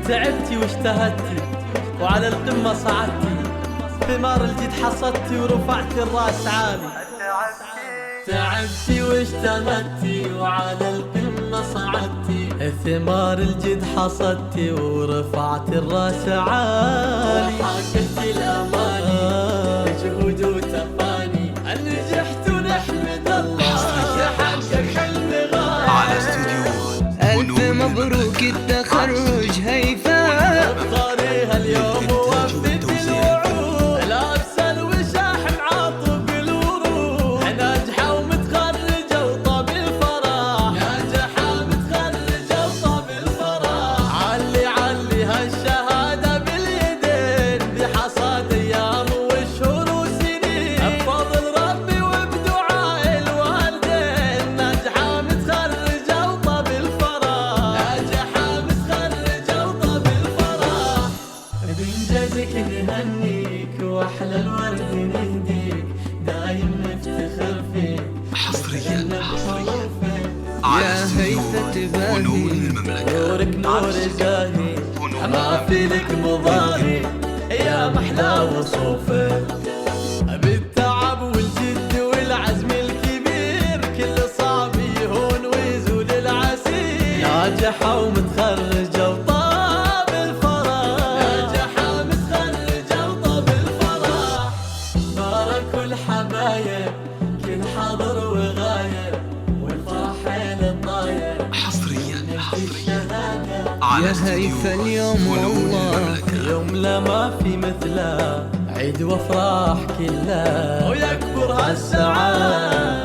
تعبتي واجتهدتي وعلى القمة صعدتي، ثمار الجد حصدتي ورفعتي الراس عالي. تعبتي واجتهدتي وعلى القمة صعدتي، ثمار الجد حصدتي ورفعتي الراس عالي. وحققتي الأماني بجهود وتفاني، نجحت ونحمد الله تحقق حلم غالي. على استوديو ألف مبروك التخرج هيفاء، طاريها اليوم ووفت الوعود، لابسه الوشاح معاطب الورود، ناجحه ومتخرجه وطاب الفرح، ناجحه متخرجه وطاب الفرح. علي علي هالشهاده باليدين، بحصاد ايام وشهور وسنين، بفضل ربي وبدعاء الوالدين، ناجحه متخرجه وطاب الفرح، ناجحه متخرجه وطاب الفرح. بإنجازك نهنيك واحلى الورد نهديك، دايم نفتخر فيك حصريا يا على هيفا استوديو تباهي. فنون المملكة. نورك نور زاهي، ما في لك مضاهي، يا محلى وصوفك. بالتعب والجد والعزم الكبير، كل صعب يهون ويزول العسير، ناجحة ومتخرجة وطاب الفرح، ناجحة متخرجة وطاب الفرح. باركوا الحبايب كل حاضر وغايب، والفرح حيل الطاير حصريا الشهادة. على يا استوديو هيفا اليوم فنون والله المملكة. يوم لا ما في مثله، عيد وافراح كلها، ويكبر هالسعادة.